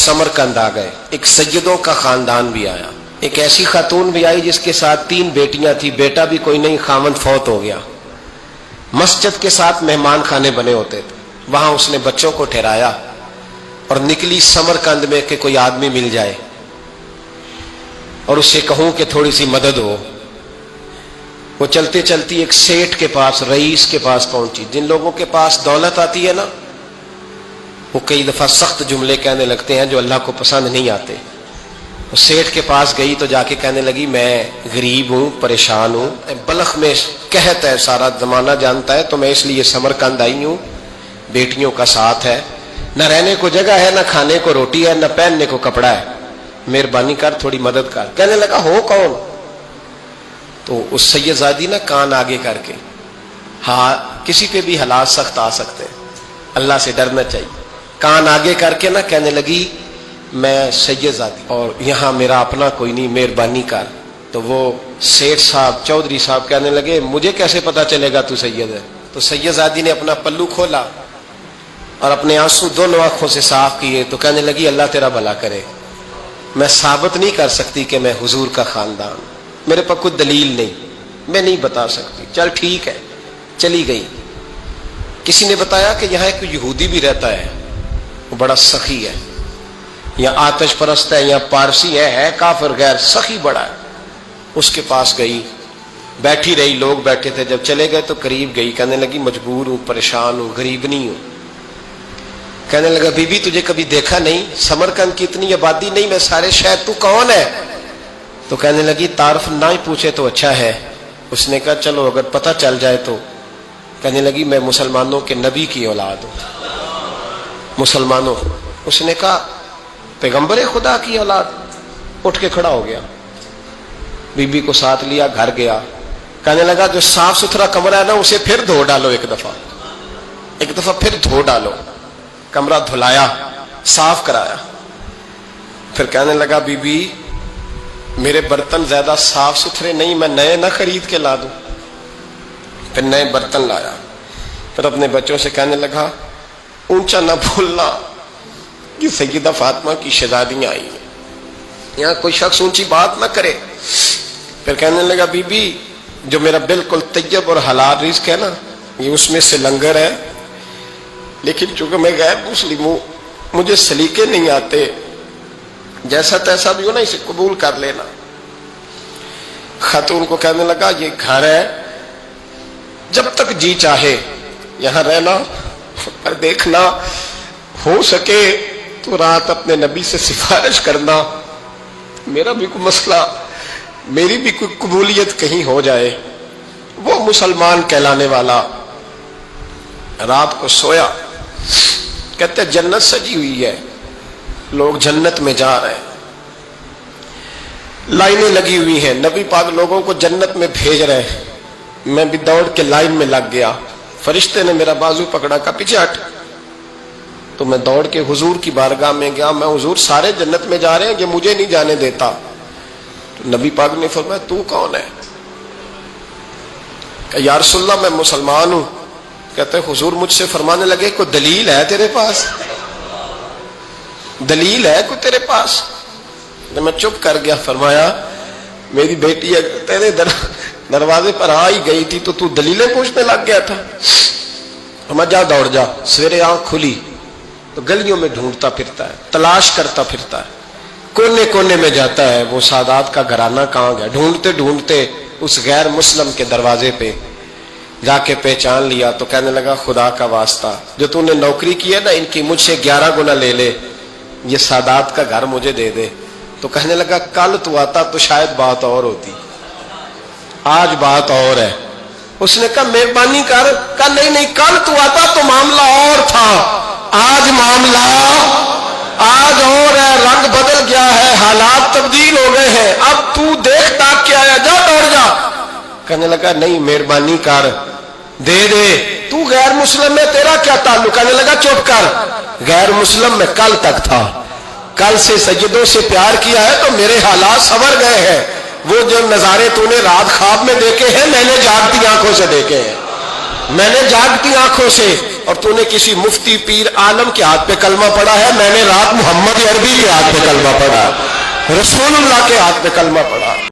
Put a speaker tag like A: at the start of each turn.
A: समरकंद आ गए, एक सैयदों का खानदान भी आया, एक ऐसी खातून भी आई जिसके साथ 3 बेटियां थी, बेटा भी कोई नहीं, खामन फौत हो गया। मस्जिद के साथ मेहमान खाने बने होते थे, वहां उसने बच्चों को ठहराया और निकली समरकंद में कि कोई आदमी मिल जाए और उससे कहूं कि थोड़ी सी मदद हो। वो चलते चलती एक सेठ के पास, रईस के पास पहुंची। जिन लोगों के पास दौलत आती है ना, वो कई दफा सख्त जुमले कहने लगते हैं जो अल्लाह को पसंद नहीं आते। वो सेठ के पास गई तो जाके कहने लगी, मैं गरीब हूं, परेशान हूं, बलख में कहत है, सारा जमाना जानता है, तो मैं इसलिए समरकंद आई हूं, बेटियों का साथ है, न रहने को जगह है, न खाने को रोटी है, न पहनने को कपड़ा है, मेहरबानी कर, थोड़ी मदद कर। कहने लगा, हो कौन? तो उस सैयदजादी ना कान आगे करके, हाँ किसी पे भी हालात सख्त आ सकते हैं, अल्लाह से डरना चाहिए, कान आगे करके ना कहने लगी, मैं सैयदजादी और यहाँ मेरा अपना कोई नहीं, मेहरबानी कर। तो वो सेठ साहब, चौधरी साहब कहने लगे, मुझे कैसे पता चलेगा तू सैयद है? तो सैयदजादी ने अपना पल्लू खोला और अपने आंसू दोनों आंखों से साफ किए, तो कहने लगी, अल्लाह तेरा भला करे, मैं साबित नहीं कर सकती कि मैं हुजूर का खानदान, मेरे पास कोई दलील नहीं, मैं नहीं बता सकती। चल ठीक है, चली गई। किसी ने बताया कि यहाँ एक यहूदी भी रहता है, वो बड़ा सखी है, या आतिश परस्त है, या पारसी है काफिर गैर, सखी बड़ा है। उसके पास गई, बैठी रही, लोग बैठे थे, जब चले गए तो करीब गई, कहने लगी, मजबूर हूं, परेशान हूं, गरीब नहीं हूं। कहने लगा, बीबी तुझे कभी देखा नहीं, समरकंद की इतनी आबादी नहीं, मैं सारे शहर, तू कौन है? तो कहने लगी, तारफ ना ही पूछे तो अच्छा है। उसने कहा, चलो अगर पता चल जाए तो। कहने लगी, मैं मुसलमानों के नबी की औलाद हूं। मुसलमानों? उसने कहा, पैगंबर खुदा की औलाद? उठ के खड़ा हो गया, बीबी को साथ लिया, घर गया। कहने लगा, जो साफ सुथरा कमरा है ना, उसे फिर धो डालो, एक दफा फिर धो डालो। कमरा धुलाया, साफ कराया। फिर कहने लगा, बीबी मेरे बर्तन ज्यादा साफ सुथरे नहीं, मैं नए ना खरीद के ला दूं। फिर नए बर्तन लाया। फिर अपने बच्चों से कहने लगा, ऊंचा ना बोलना, कि सैयदा फातिमा की शहजादियां आई हैं, यहाँ कोई शख्स ऊंची बात ना करे। फिर कहने लगा, बीबी जो मेरा बिल्कुल तैयब और हलाल रिज़्क है ना, ये उसमें से लंगर है, लेकिन चूंकि मैं गैर मुस्लिम हूं, मुझे सलीके नहीं आते, जैसा तैसा भी हो ना, इसे कबूल कर लेना। खातून को कहने लगा, ये घर है, जब तक जी चाहे यहां रहना, पर देखना हो सके तो रात अपने नबी से सिफारिश करना, मेरा भी कोई मसला, मेरी भी कोई कबूलियत कहीं हो जाए। वो मुसलमान कहलाने वाला रात को सोया। कहते जन्नत सजी हुई है, लोग जन्नत में जा रहे हैं, लाइनें लगी हुई हैं, नबी पाक लोगों को जन्नत में भेज रहे हैं। मैं भी दौड़ के लाइन में लग गया, फरिश्ते ने मेरा बाजू पकड़ा, का पीछे हट। तो मैं दौड़ के हुजूर की बारगाह में गया, मैं हुजूर सारे जन्नत में जा रहे हैं, ये मुझे नहीं जाने देता। तो नबी पाक ने फरमाया, तू कौन है? या रसूलल्लाह मैं मुसलमान हूं। कहते हुजूर मुझसे फरमाने लगे, कोई दलील है तेरे पास? दलील है कोई तेरे पास? तो मैं चुप कर गया। फरमाया, मेरी बेटी तेरे दरवाजे पर आ ही गई थी तो तू दलीलें पूछने लग गया था। मैं जा, दौड़ जा। सवेरे आंख खुली तो गलियों में ढूंढता फिरता है, तलाश करता फिरता है, कोने कोने में जाता है, वो सादात का घराना कहाँ गया। ढूंढते ढूंढते उस गैर मुस्लिम के दरवाजे पे जाके पहचान लिया। तो कहने लगा, खुदा का वास्ता, जो तूने नौकरी की है ना, इनकी मुझसे 11 गुना ले ले, ये सादात का घर मुझे दे दे। तो कहने लगा, कल तू आता तो शायद बात और होती, आज बात और है। उसने कहा, मेहरबानी कर। कहा, नहीं, कल तू आता तो मामला और था, आज मामला आज और है, रंग बदल गया है, हालात तब्दील हो गए हैं, अब तू देख ताक के आया, जा दौड़ जा। कहने लगा, नहीं मेहरबानी कर, दे दे, तू गैर मुस्लिम में तेरा क्या ताल्लुक? कहने लगा, चुप कर, गैर मुस्लिम में कल तक था, कल से सज्जदों से प्यार किया है तो मेरे हालात संवर गए हैं। वो जो नजारे तूने रात ख्वाब में देखे हैं, मैंने जागती आंखों से देखे हैं, मैंने जागती आंखों से। اور تو نے کسی مفتی پیر عالم کے ہاتھ پہ کلمہ پڑھا ہے، میں نے رات محمد عربی کے ہاتھ پہ کلمہ پڑھا، رسول اللہ کے ہاتھ پہ کلمہ پڑھا۔